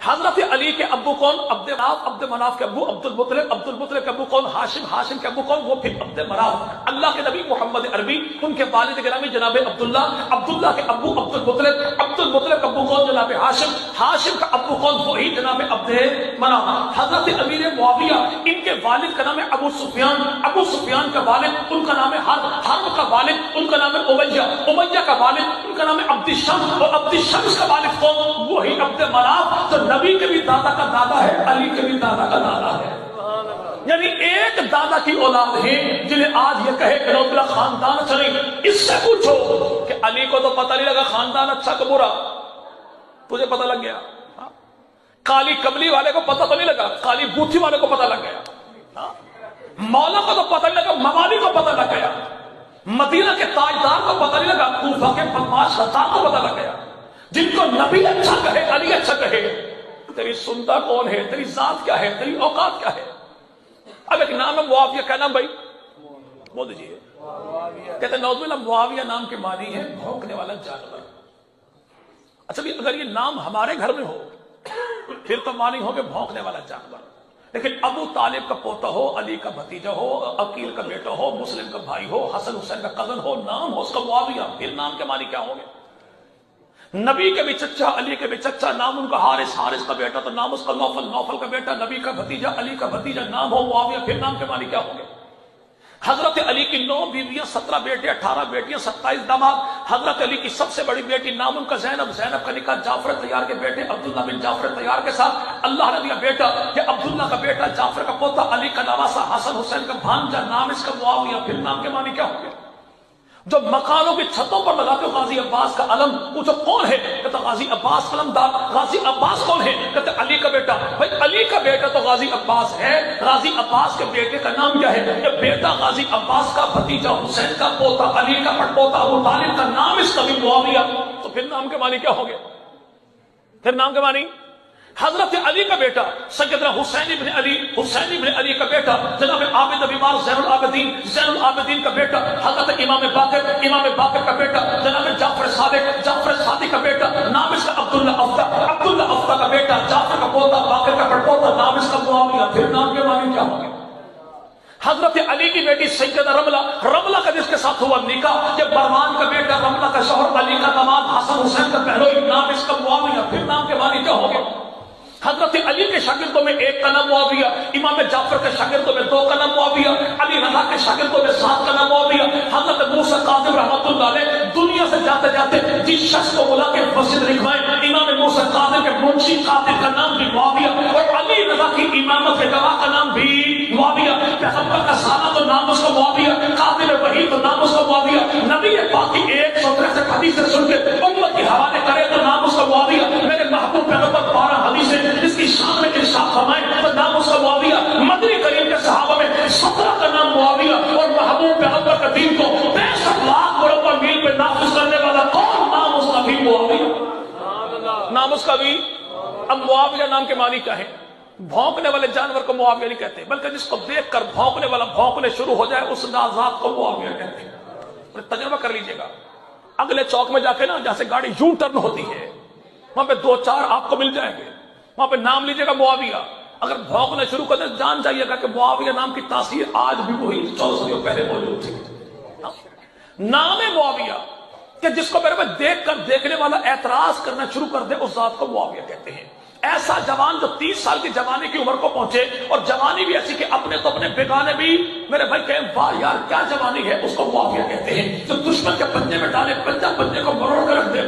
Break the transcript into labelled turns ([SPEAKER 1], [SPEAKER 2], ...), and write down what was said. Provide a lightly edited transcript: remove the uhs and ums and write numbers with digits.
[SPEAKER 1] حضرت علی کے ابو کون؟ عبد مناف، عبد مناف کے ابو عبد المطلب، عبد المطلب کے ابو کون؟ ہاشم، ہاشم کے ابو کون؟ وہ پھر عبد مناف۔ اللہ کے نبی محمد عربی، ان کے والد گرامی جناب عبداللہ، عبداللہ کے ابو عبد المطلب، عبد المطلب کا ابو کون؟ جناب ہاشم، ہاشم کا ابو کون؟ وہی جناب عبد مناف۔ حضرت امیر معاویہ، ان کے والد کا نام ہے ابو سفیان، ابو سفیان کا والد ان کا نام ہے حرب، حرب کا والد ان کا نام ہے امیہ، امیہ کا والد ان کا نام ہے عبد الشمس، اور عبد الشمس کا والد کون؟ وہی عبد مناف، تو نبی کے بھی دادا کا دادا ہے، علی کے بھی دادا کا دادا ہے۔ یعنی ایک دادا کی اولاد ہے جنہیں آج یہ کہے کہ نوبلا خاندان اچھا نہیں۔ اس سے پوچھو کہ علی کو تو پتہ نہیں لگا خاندان اچھا کہ برا، تجھے پتہ لگ گیا؟ کالی کملی والے کو پتہ تو نہیں لگا، کالی بوتھی والے کو پتہ لگ گیا، مولا کو تو پتہ نہیں لگا، موالی کو پتہ لگ گیا، مدینہ کے تاجدار کو پتہ نہیں لگا، کوفہ کے بدماش غدار کو پتہ لگ گیا۔ جن کو نبی اچھا کہے، علی اچھا کہے، تیری سنتا کون ہے، تیری ذات کیا ہے، تیری اوقات کیا ہے؟ اب ایک نام ہے معاویہ، کیا نام بھائی؟ بول دیجیے۔ کہتے ہیں نعوذ باللہ، معاویہ نام کے معنی ہے بھونکنے والا جانور۔ اچھا بھی اگر یہ نام ہمارے گھر میں ہو پھر تو معنی ہو کہ بھونکنے والا جانور، لیکن ابو طالب کا پوتا ہو، علی کا بھتیجا ہو، عقیل کا بیٹا ہو، مسلم کا بھائی ہو، حسن حسین کا کزن ہو، نام ہو اس کا معاویہ، پھر نام کے معنی کیا ہوں گے؟ نبی کے بھی چچا، علی کے بھی چچا، نام ان کا حارث، حارث کا بیٹا تو نام اس کا نوفل، نوفل کا بیٹا، نبی کا بھتیجا، علی کا بھتیجا، نام ہو معاویہ، پھر نام کے معنی کیا ہوں گے؟ حضرت علی کی 9 بیویاں، 17 بیٹے، 18 بیٹیاں، 27 داماد۔ حضرت علی کی سب سے بڑی بیٹی نام ان کا زینب، زینب کا نکاح جعفر طیار کے بیٹے عبداللہ بن جعفر طیار کے ساتھ۔ اللہ نے دیا بیٹا کہ عبداللہ کا بیٹا، جعفر کا پوتا، علی کا نواسا، حسن حسین کا بھانجا، نام اس کا معاویہ، پھر نام کے معنی کیا ہوں گے؟ جو مکانوں کی چھتوں پر لگاتے ہو غازی عباس کا علم، پوچھو کون ہے؟ کہتا غازی عباس علمدار۔ غازی عباس کون ہے؟ کہتے علی کا بیٹا۔ بھائی علی کا بیٹا تو غازی عباس ہے، غازی عباس کے بیٹے کا نام کیا ہے؟ کہ بیٹا غازی عباس کا، بھتیجا حسین کا، پوتا علی کا، پڑپوتا ابو طالب کا، نام اس کا بھی معاویہ، تو پھر نام کے معنی کیا ہو گیا؟ پھر نام کے معنی حضرت علی کا بیٹا سیدنا حسین ابن علی، حسین ابن علی کا بیٹا جناب عابد بیمار زین العابدین، زین العابدین کا بیٹا حضرت امام باقر، امام باقر کا بیٹا جناب جعفر صادق، جعفر صادق کا بیٹا، نام اس کا عبداللہ افتا، عبداللہ افتا کا بیٹا، جعفر کا پوتا، باقر کا پڑپوتا، نام اس کا معاویہ، پھر نام کے معنی کیا ہوں گے؟ حضرت علی کی بیٹی سیدہ رملہ، رملہ کا جس کے ساتھ ہوا نکاح، کہ بروان کا بیٹا، رملہ کا شوہر، علی کا داماد، حسن حسین کا بہنوئی، نام اس کا معاویہ، پھر نام کے معنی کیا ہوں گے؟ حضرت علی کے شاگردوں میں 1 کا نام معاویہ، امام جعفر کے شاگردوں میں 2 کا نام معاویہ، علی رضا کے شاگردوں میں 7 کا نام معاویہ۔ حضرت موسیٰ کاظم رحمۃ اللہ علیہ دنیا سے جاتے جاتے جس شخص کو بلا کے مسجد لکھوائے، امام موسیٰ کاظم کے منشی قاتل کا نام بھی معاویہ، اور علی رضا کی امامت کے گواہ کا نام بھی معاویہ۔ پیغمبر کا سالہ تو نام اس کا معاویہ، قاتل وحید تو نام اس کا معاویہ، نبی پاک کی 163 حدیثیں سن کے امت کے حوالے کرے تو نام اس کا معاویہ۔ میرے محبوب پیغمبر 12 حدیثیں اس کی شان میں ارشاد فرمائے تو نام اس کا معاویہ۔ مدنی کریم کے صحابہ میں 17 کا نام معاویہ، اور محبوب پیغمبر کا دین کو 65 لاکھ مربع میل پہ نافذ کرنے والا کون؟ نام اس کا بھی معاویہ، نام اس کا بھی۔ اب معاویہ نام کے معنی کیا ہے؟ بھونکنے والے جانور کو معاویہ نہیں کہتے، بلکہ جس کو دیکھ کر بھونکنے والا بھونکنے شروع ہو جائے اس ذات کو معاویہ کہتے ہیں۔ تجربہ کر لیجئے گا، اگلے چوک میں جا کے نا، جہاں سے گاڑی یوں ٹرن ہوتی ہے، وہاں پہ 2-4 آپ کو مل جائیں گے، وہاں پہ نام لیجئے گا معاویہ۔ اگر بھونکنا شروع کر دیں جان جائیے گا کہ معاویہ نام کی تاثیر آج بھی وہی 14 صدیوں پہلے موجود تھی۔ نام ہے معاویہ کہ جس کو میرے میں دیکھ کر دیکھنے والا اعتراض کرنا شروع کر دے اس ذات کو معاویہ کہتے ہیں۔ ایسا جوان جو 30 سال کی جوانی کی عمر کو پہنچے، اور جوانی بھی ایسی کہ اپنے تو اپنے بیگانے بھی میرے بھائی کہیں واہ یار کیا جوانی ہے، اس کو معاویہ کہتے ہیں۔ جو دشمن کے پنجے میں ڈالے، پنجہ پنجے کو مروڑ کر رکھ دے،